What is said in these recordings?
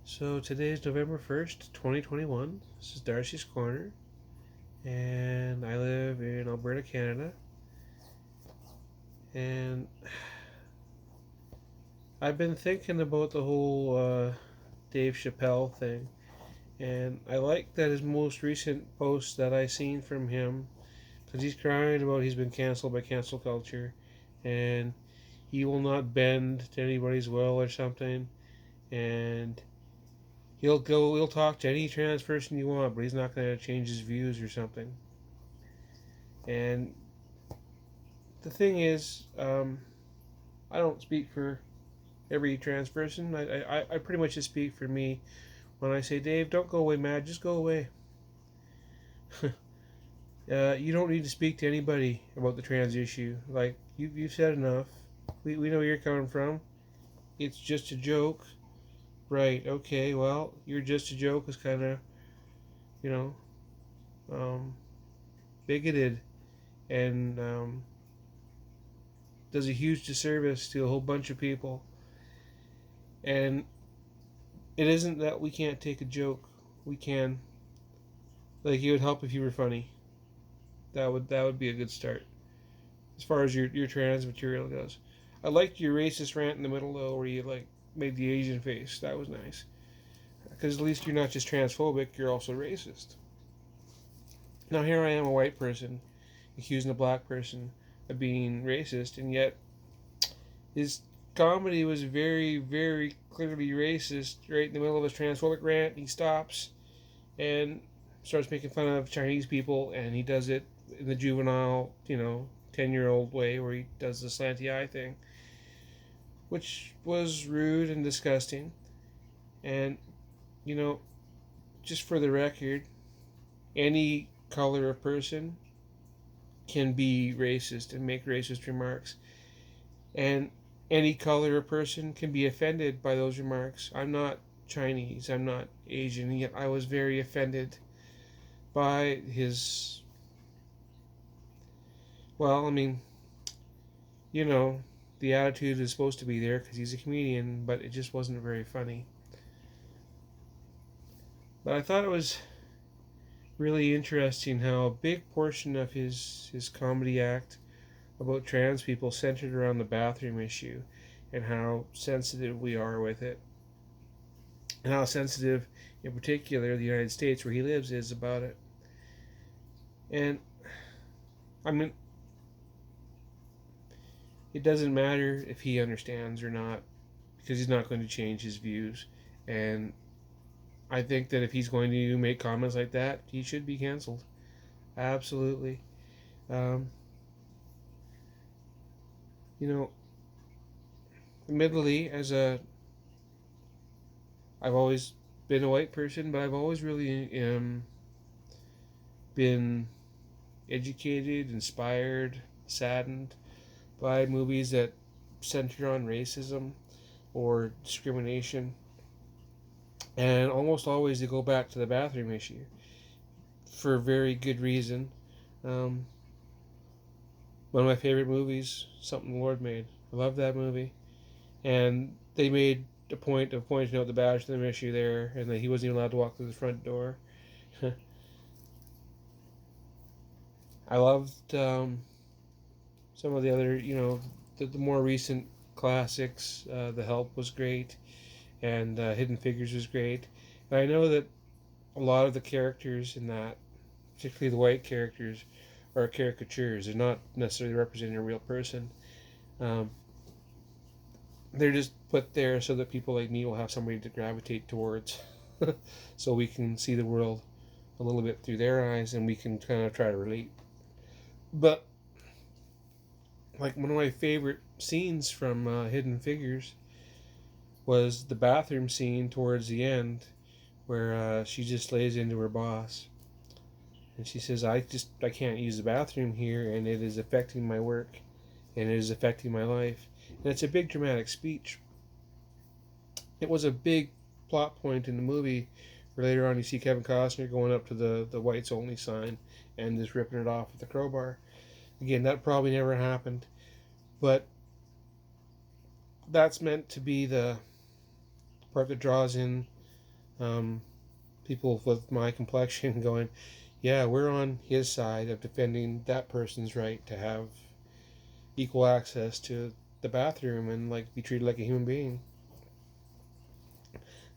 So today is November 1st, 2021. This is Darci's Corner, and I live in Alberta, Canada. And I've been thinking about the whole Dave Chappelle thing, and I like that his most recent post that I seen from him, because he's crying about he's been canceled by cancel culture, and he will not bend to anybody's will or something, and he'll talk to any trans person you want, but he's not going to change his views or something. And the thing is, I don't speak for every trans person. I pretty much just speak for me when I say, Dave, don't go away, Matt. Just go away. You don't need to speak to anybody about the trans issue. Like, you've said enough. We know where you're coming from. It's just a joke. Right, okay, well, you're just a joke is kind of, you know, um, bigoted and does a huge disservice to a whole bunch of people. And it isn't that we can't take a joke. We can. Like, it would help if you were funny. That would be a good start as far as your trans material goes. I liked your racist rant in the middle though, where you like made the Asian face. That was nice because at least you're not just transphobic; you're also racist. Now here I am, a white person, accusing a black person of being racist, and yet his comedy was very, very clearly racist. Right in the middle of his transphobic rant, he stops and starts making fun of Chinese people, and he does it in the juvenile, 10-year-old way where he does the slanty eye thing, which was rude and disgusting. And, you know, just for the record, any color of person can be racist and make racist remarks. And any color of person can be offended by those remarks. I'm not Chinese, I'm not Asian, yet I was very offended by his. Well, I mean, you know, the attitude is supposed to be there because he's a comedian, but it just wasn't very funny. But I thought it was really interesting how a big portion of his comedy act about trans people centered around the bathroom issue and how sensitive we are with it. And how sensitive, in particular, the United States, where he lives, is about it. And, I mean, it doesn't matter if he understands or not, because he's not going to change his views. And I think that if he's going to make comments like that, he should be canceled. Absolutely. Um, you know, admittedly, I've always been a white person, but I've always really been educated, inspired, saddened by movies that center on racism or discrimination. And almost always they go back to the bathroom issue for a very good reason. Um, One of my favorite movies, Something the Lord Made. I love that movie. And they made a point of pointing out the bathroom issue there and that he wasn't even allowed to walk through the front door. I loved some of the other, the more recent classics. The Help was great, and Hidden Figures was great. And I know that a lot of the characters in that, particularly the white characters, are caricatures. They're not necessarily representing a real person. Um, they're just put there so that people like me will have somebody to gravitate towards, so we can see the world a little bit through their eyes, and we can kind of try to relate. But like one of my favorite scenes from Hidden Figures was the bathroom scene towards the end, where she just lays into her boss, and she says, I can't use the bathroom here, and it is affecting my work, and it is affecting my life." And it's a big dramatic speech. It was a big plot point in the movie where later on you see Kevin Costner going up to the whites only sign and just ripping it off with a crowbar. Again, that probably never happened, but that's meant to be the part that draws in Um, People with my complexion going, yeah, we're on his side of defending that person's right to have equal access to the bathroom and like be treated like a human being.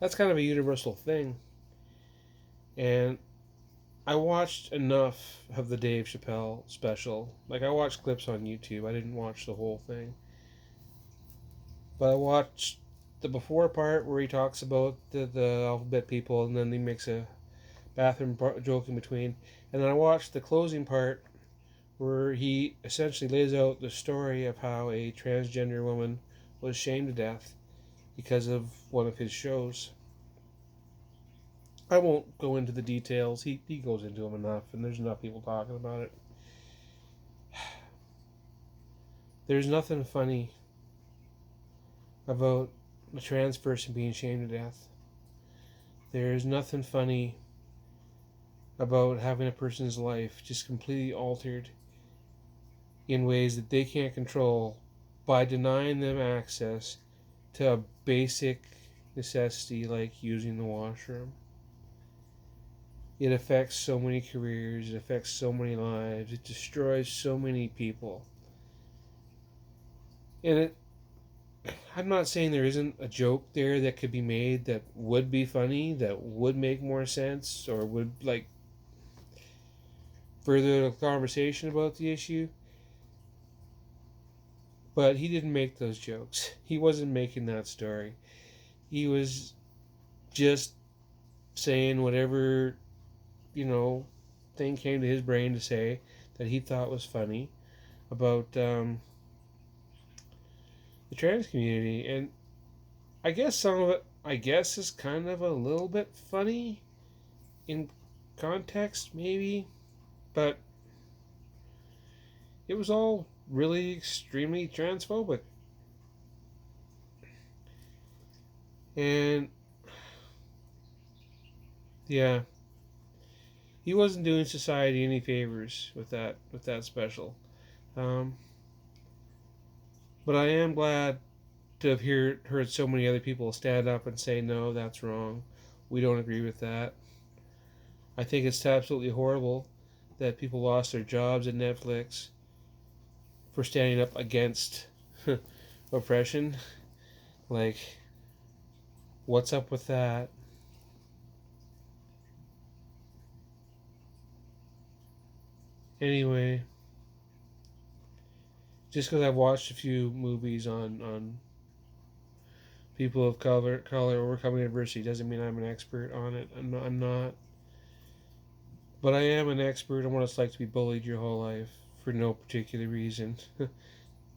That's kind of a universal thing. And I watched enough of the Dave Chappelle special. Like I watched clips on YouTube. I didn't watch the whole thing. But I watched the before part where he talks about the alphabet people and then he makes a bathroom joke in between. And then I watched the closing part where he essentially lays out the story of how a transgender woman was shamed to death because of one of his shows. I won't go into the details. He goes into them enough, and there's enough people talking about it. There's nothing funny about a trans person being shamed to death. There's nothing funny about having a person's life just completely altered in ways that they can't control by denying them access to a basic necessity like using the washroom. It affects so many careers, it affects so many lives, it destroys so many people. And I'm not saying there isn't a joke there that could be made that would be funny, that would make more sense, or would like further the conversation about the issue. But he didn't make those jokes. He wasn't making that story. He was just saying whatever, you know, thing came to his brain to say that he thought was funny about the trans community. And I guess some of it, I guess, is kind of a little bit funny in context, maybe. But it was all really extremely transphobic. And yeah, he wasn't doing society any favors with that special. Um, but I am glad to have heard so many other people stand up and say no, that's wrong. We don't agree with that. I think it's absolutely horrible that people lost their jobs at Netflix for standing up against oppression. Like, what's up with that? Anyway, just because I've watched a few movies on people of color overcoming adversity doesn't mean I'm an expert on it. I'm not. But I am an expert on what it's like to be bullied your whole life for no particular reason.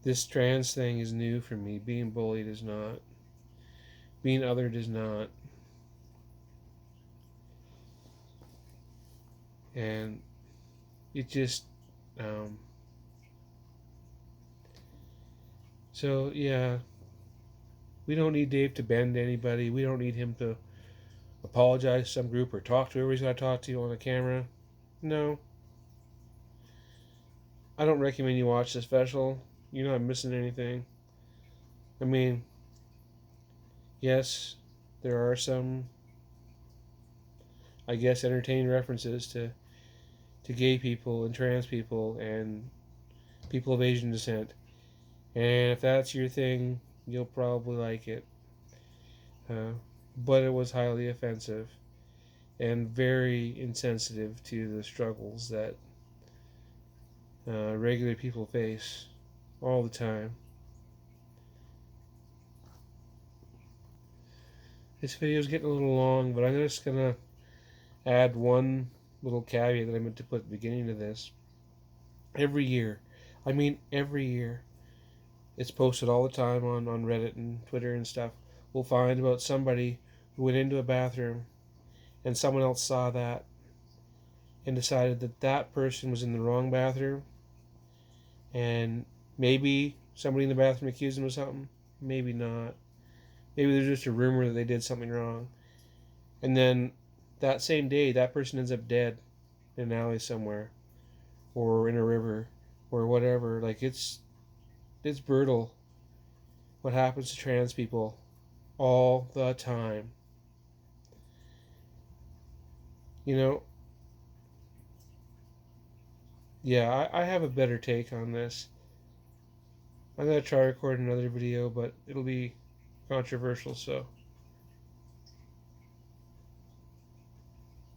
This trans thing is new for me. Being bullied is not. Being othered is not. And it just. Um, so, yeah. We don't need Dave to bend anybody. We don't need him to apologize to some group or talk to whoever he's got to talk to on the camera. No. I don't recommend you watch the special. You're not missing anything. I mean, yes, there are some, I guess, entertaining references to gay people and trans people and people of Asian descent. And if that's your thing, you'll probably like it. Uh, but it was highly offensive and very insensitive to the struggles that regular people face all the time. This video is getting a little long, but I'm just gonna add one little caveat that I meant to put at the beginning of this. Every year, I mean every year, it's posted all the time on Reddit and Twitter and stuff. We'll find about somebody who went into a bathroom and someone else saw that and decided that that person was in the wrong bathroom, and maybe somebody in the bathroom accused them of something, maybe not. Maybe there's just a rumor that they did something wrong. And then that same day, that person ends up dead in an alley somewhere or in a river or whatever. Like, it's brutal what happens to trans people all the time. You know, yeah, I have a better take on this. I'm gonna try record another video, but it'll be controversial. So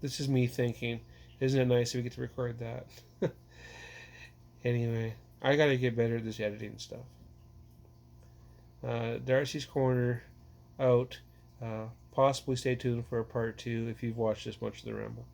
this is me thinking. Isn't it nice if we get to record that? Anyway, I gotta get better at this editing stuff. Darcy's Corner out. Possibly stay tuned for a part two if you've watched this much of the Ramble.